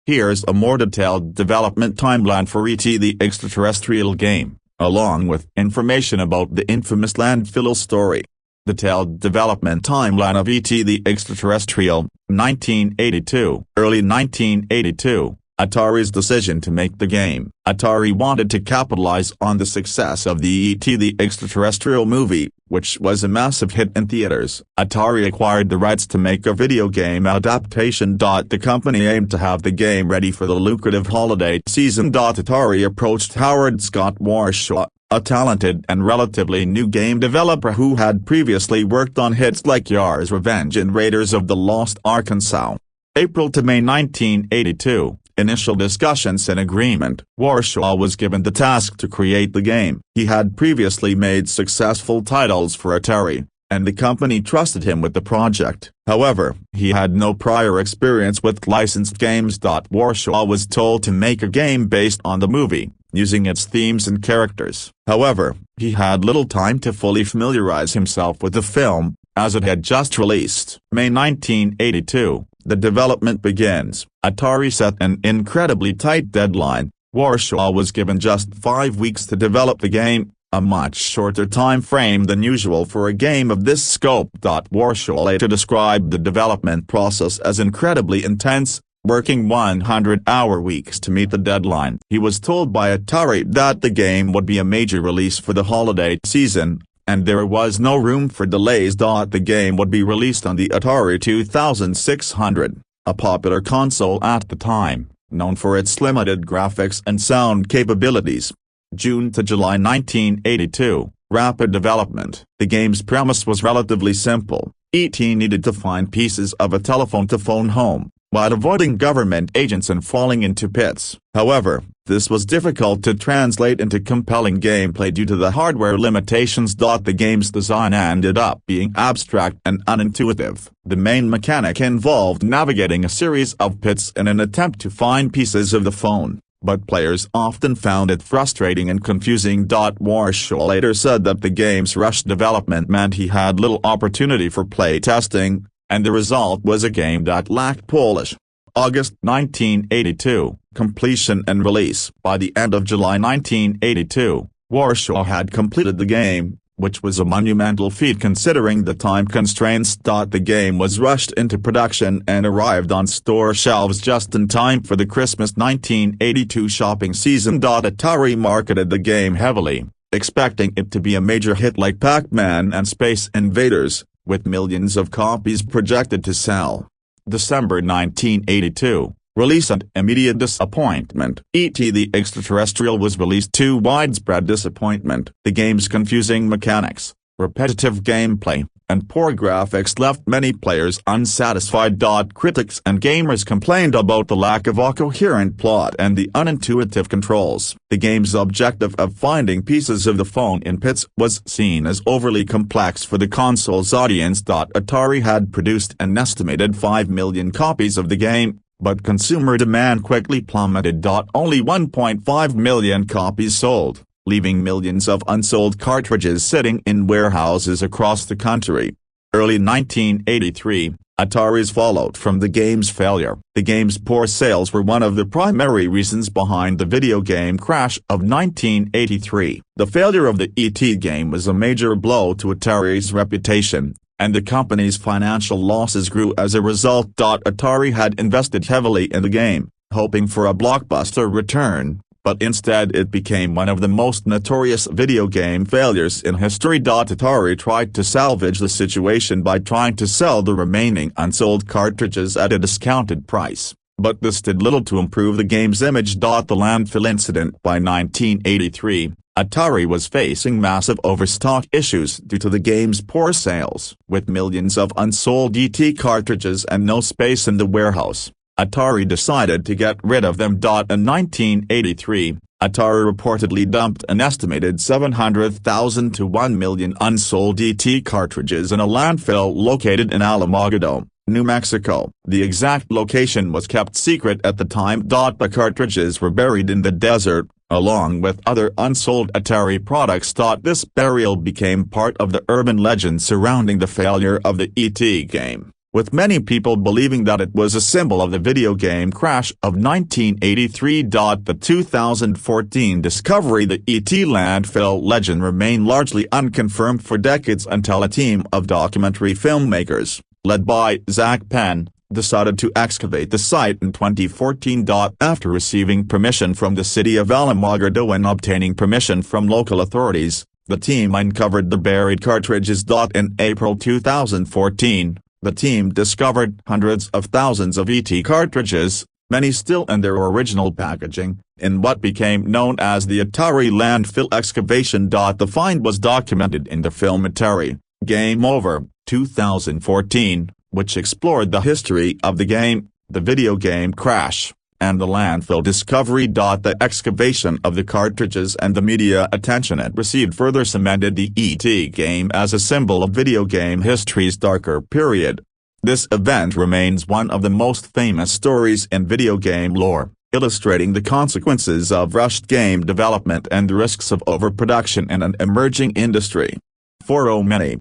Here's a more detailed development timeline for E.T. the Extraterrestrial game, along with information about the infamous landfill story. Detailed development timeline of E.T. the Extraterrestrial, 1982. Early 1982, Atari's decision to make the game. Atari wanted to capitalize on the success of the E.T. the Extraterrestrial movie, which was a massive hit in theaters. Atari acquired the rights to make a video game adaptation. The company aimed to have the game ready for the lucrative holiday season. Atari approached Howard Scott Warshaw, a talented and relatively new game developer who had previously worked on hits like Yar's Revenge and Raiders of the Lost Arkansas. April to May 1982. Initial discussions and agreement. Warshaw was given the task to create the game. He had previously made successful titles for Atari, and the company trusted him with the project. However, he had no prior experience with licensed games. Warshaw was told to make a game based on the movie, using its themes and characters. However, he had little time to fully familiarize himself with the film, as it had just released. May 1982. The development begins. Atari set an incredibly tight deadline. Warshaw was given just 5 weeks to develop the game, a much shorter time frame than usual for a game of this scope. Warshaw later described the development process as incredibly intense, working 100-hour weeks to meet the deadline. He was told by Atari that the game would be a major release for the holiday season, and there was no room for delays. The game would be released on the Atari 2600, a popular console at the time, known for its limited graphics and sound capabilities. June to July 1982, rapid development. The game's premise was relatively simple. E.T. needed to find pieces of a telephone to phone home, while avoiding government agents and falling into pits. However, this was difficult to translate into compelling gameplay due to the hardware limitations. The game's design ended up being abstract and unintuitive. The main mechanic involved navigating a series of pits in an attempt to find pieces of the phone, but players often found it frustrating and confusing. Warshaw later said that the game's rushed development meant he had little opportunity for play testing, and the result was a game that lacked polish. August 1982, completion and release. By the end of July 1982, Warshaw had completed the game, which was a monumental feat considering the time constraints. The game was rushed into production and arrived on store shelves just in time for the Christmas 1982 shopping season. Atari marketed the game heavily, expecting it to be a major hit like Pac-Man and Space Invaders, with millions of copies projected to sell. December 1982, release and immediate disappointment. E.T. the Extraterrestrial was released to widespread disappointment. The game's confusing mechanics, repetitive gameplay, and poor graphics left many players unsatisfied. Critics and gamers complained about the lack of a coherent plot and the unintuitive controls. The game's objective of finding pieces of the phone in pits was seen as overly complex for the console's audience. Atari had produced an estimated 5 million copies of the game, but consumer demand quickly plummeted. Only 1.5 million copies sold, leaving millions of unsold cartridges sitting in warehouses across the country. Early 1983, Atari's fallout from the game's failure. The game's poor sales were one of the primary reasons behind the video game crash of 1983. The failure of the E.T. game was a major blow to Atari's reputation, and the company's financial losses grew as a result. Atari had invested heavily in the game, hoping for a blockbuster return, but instead it became one of the most notorious video game failures in history. Atari tried to salvage the situation by trying to sell the remaining unsold cartridges at a discounted price, but this did little to improve the game's image. The landfill incident. By 1983, Atari was facing massive overstock issues due to the game's poor sales. With millions of unsold E.T. cartridges and no space in the warehouse, Atari decided to get rid of them. In 1983, Atari reportedly dumped an estimated 700,000 to 1 million unsold ET cartridges in a landfill located in Alamogordo, New Mexico. The exact location was kept secret at the time. The cartridges were buried in the desert, along with other unsold Atari products. This burial became part of the urban legend surrounding the failure of the ET game. with many people believing that it was a symbol of the video game crash of 1983. The 2014 discovery, the E.T. landfill legend, remained largely unconfirmed for decades until a team of documentary filmmakers, led by Zak Penn, decided to excavate the site in 2014. After receiving permission from the city of Alamogordo and obtaining permission from local authorities, the team uncovered the buried cartridges. In April 2014, the team discovered hundreds of thousands of ET cartridges, many still in their original packaging, in what became known as the Atari landfill excavation. The find was documented in the film Atari Game Over, 2014, which explored the history of the game, the video game crash, and the landfill discovery. The excavation of the cartridges and the media attention it received further cemented the E.T. game as a symbol of video game history's darker period. This event remains one of the most famous stories in video game lore, illustrating the consequences of rushed game development and the risks of overproduction in an emerging industry. For many,